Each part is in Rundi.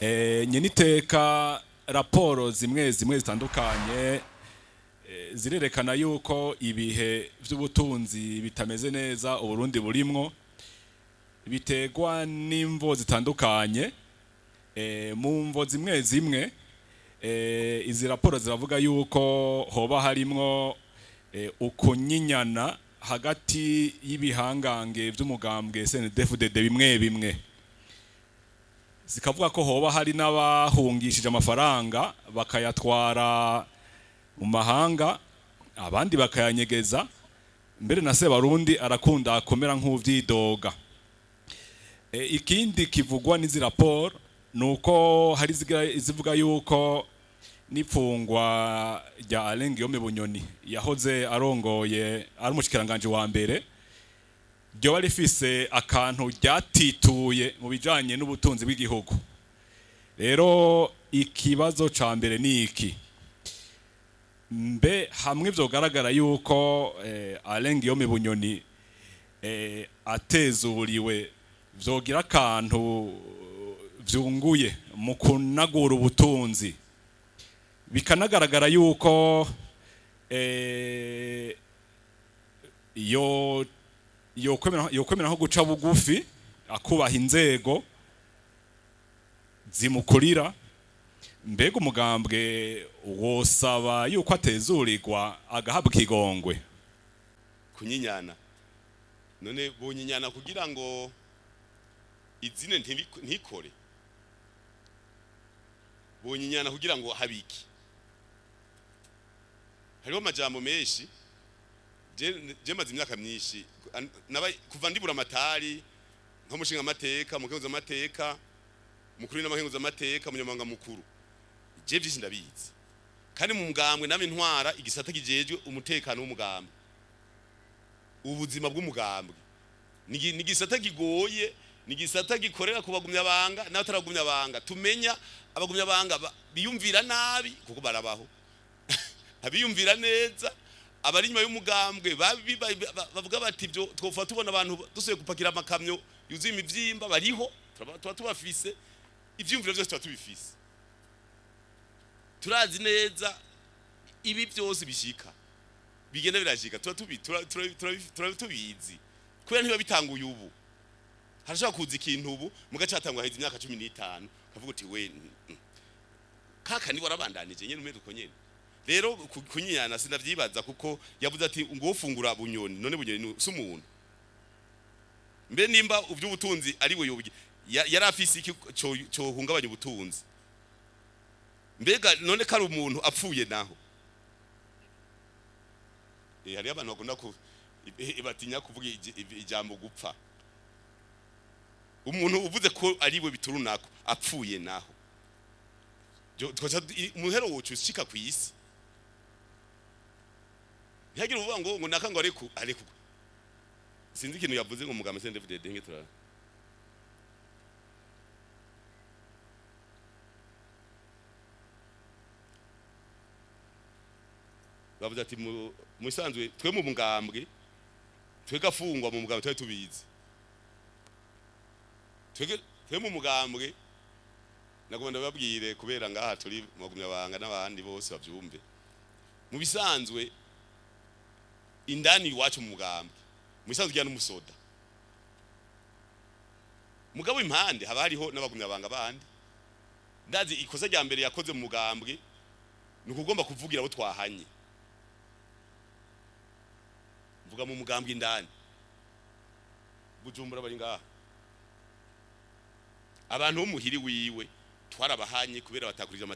nyeniteka raporo zimwe zitandukanye zirerekana yuko ibihe vy'ubutunzi bitameze neza Uburundi burimwo bitegwa n'imvo zitandukanye. Mu mvo zimwe izi raporo ziravuga yuko hoba harimwo ukunyinyana hagati y'ibihangange vy'umugambwe CNDD-FDD bimwe zikavuga ko hoba hari n'abahungishije amafaranga bakayatwara mu mahanga abandi bakayanyegeza, mbere na Sebarundi arakunda kumera nk'uvyidoga. Ikindi kivugwa n'izi raporo nuko hari izivuga yuko n'ipfungwa rya Alain Guillaume Bunyoni yahoze arongoye ari umushikiranganje wa mbere ryo rifise akantu ryatituye mu bijanye n'ubutunzi bw'igihugu. Rero ikibazo ca mbere ni iki: mbe hamwe vyogaragara yuko Alain Guillaume Bunyoni atezuriwe vyogira akantu vyunguye mu kunagura ubutunzi, bikanagaragara yuko yokwemera nko guca bugufi akubaha inzego zimukurira, mbega umugambwe wosaba yuko atezurirwa agahabwa ikigongwe? Kunyinyana none bonyinyana kugira ngo izine ntikore, bonyinyana kugira ngo habiki. Hariho amajambo menshi je maze imyaka myinshi kuva ndibura amatari nko mushinga amateka, mukenguza amateka, mukuru n'amakenguza amateka, umunyamabanga mukuru, je vyinshi ndabizi. Kandi mu mugambwe nami ntwara igisata kijejwe umutekano w'umugambwe, ubuzima bw'umugambwe ni igisata kigoye, ni igisata gikorera kubagumyabanga n'abataragumyabanga. Tumenya abagumyabanga biyumvira nabi kuko barabaho, abiyumvira neza abari nyuma y'umugambwe bavuga bati byo twofa tubona abantu dusuye gupakira amakamyo yuzuye imivyimba bariho, tuba tubafise ivyumviro byose, tuba tubifise. Turazi neza ibi byose bishika bigenda birashika, tubizi kubera ntiba bitanguye ubu. Harashaka kuza ikintu ubu mugacatangwa heza imyaka 15 kavuga uti we kaka ni warabandanije nyene umeze uko nyene. Rero kunyinyana sinavyibaza kuko yavuze ati ngo ufungura Bunyoni, none Bunyoni si umuntu. Mbe nimba uvy'ubutunzi ari we yobuye yari afise iki cyo hungabanya ubutunzi? Mbega none kari umuntu apfuye naho hari abantu bakunda batinya kuvuga ijambo gupfa. Umuntu uvuze ko ari we biturunako apfuye naho muhero wocu ushika ku isi ntihagira uvuga ngo naka ngo ariko sinzi ikintu yavuze ngo mugame CNDD-FDD ngetura bavuze ati musanzwe twe mu mugambwe twe gafungwa mu mugambwe twe tubizi, twe mu mugambwe nagomba babwire kubera ngaha turi Umunyamabanga n'abandi bose bavyumve. Mu bisanzwe indani iwacu mu mugambwe mu bisanzwe cyane umusoda mugabo impande haba hariho n'abagumyabanga bandi. Ndazi ikosa rya mbere yakoze mu mugambwe ni ukugomba kuvugira abo twahanye, mvuga mu mugambwe indani Bujumbura bari ngaha abantu bo muhiri wiwe twarabahanye kubera batakurije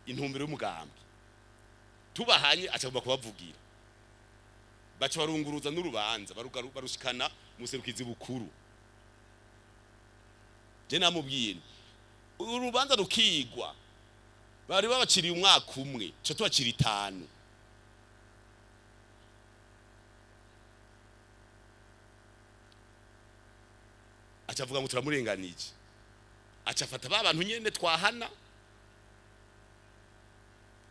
intumbero y'umugambwe, tubahanye acagomba kubavugira, baca barunguruza n'urubanza barushikana muserukizi bukuru. Je namubwiye urubanza rukigwa bari babaciriye umwaka umwe cyo tubacira 5. Acavuga ngo turamurenganije, acafata babantu nyene twahana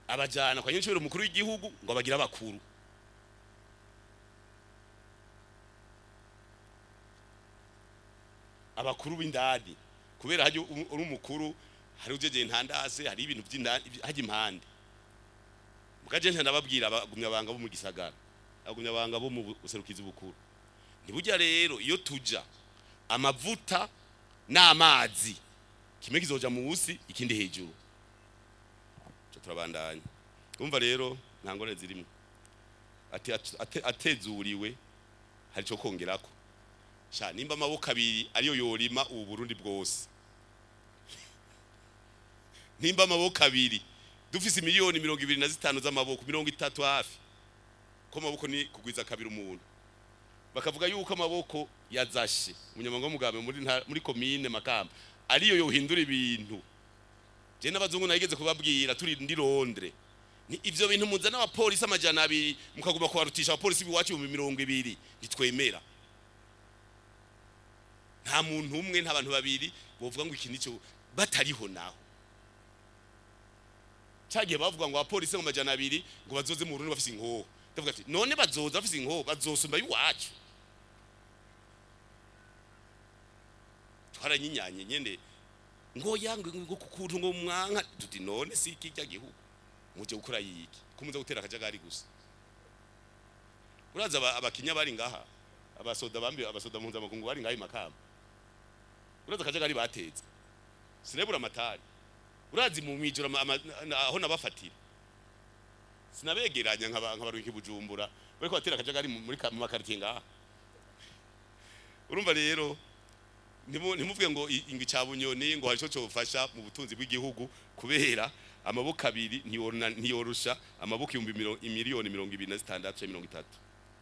abajana kwa nyinshi mukuru w'igihugu ngo abagira abakuru. abakuru b'indadi kubera haje uri umukuru hari ujeje ntandase hari ibintu haje impande mukaje ntanababwira abagumyabanga bo mu gisagara abagumyabanga bo mu buserukizi bukuru ntibujya rero iyo tuja amavuta n'amazi kimwe kizoja munsi ikindi hejuru cyo turabandanya umva rero nta ngorane zirimo atezuriwe hari cyo kongerako sha nimba amaboko abiri ariyo yorima ubu Burundi bwose nimba amaboko abiri dufise miliyoni 25 z'amaboko 30 hafi ko amaboko ni kugwiza kabiri umuntu bakavuga yuko amaboko yazashe umunyamabanga w'umugambi muri commune Makamba ariyo yohindura ibintu je n'abazungu nageze kubabwira turi ndi Londres ni ivyo bintu muzana abapolisi amajana abiri mukaguma kwarutisha abapolisi biwacu 200 bitwemera nta muntu umwe nta bantu babiri bovuga ngo iki nico batariho naho cyagiye bavuga ngo abapolisi amajana abiri ngo bazoze mu Burundi bafise inkoho ndavuga ati none bazoza bafise inkoho bazosumba biwacu twaranyinyanye nyene ngo yangu ngo kukuntu ngo mwanka tuti none si kijya gihugu muje gukora yiki kumuza gutera akajagari gusa uraza abakinya bari ngaha abasoda mpunza makungu bari ngaha Makamba uraza akajagari batetse sinebura amatari urazi mu mijoro aho nabafatira sinabegeranya nk'abaruki Bujumbura bariko batera akajagari muri makartier ngaha urumva rero ntimuvuge ngo ingi ca Bunyoni ngo hari cyo cyofasha mu butunzi bw'igihugu kubera amaboko abiri ntiyorusha amaboko 1,226,30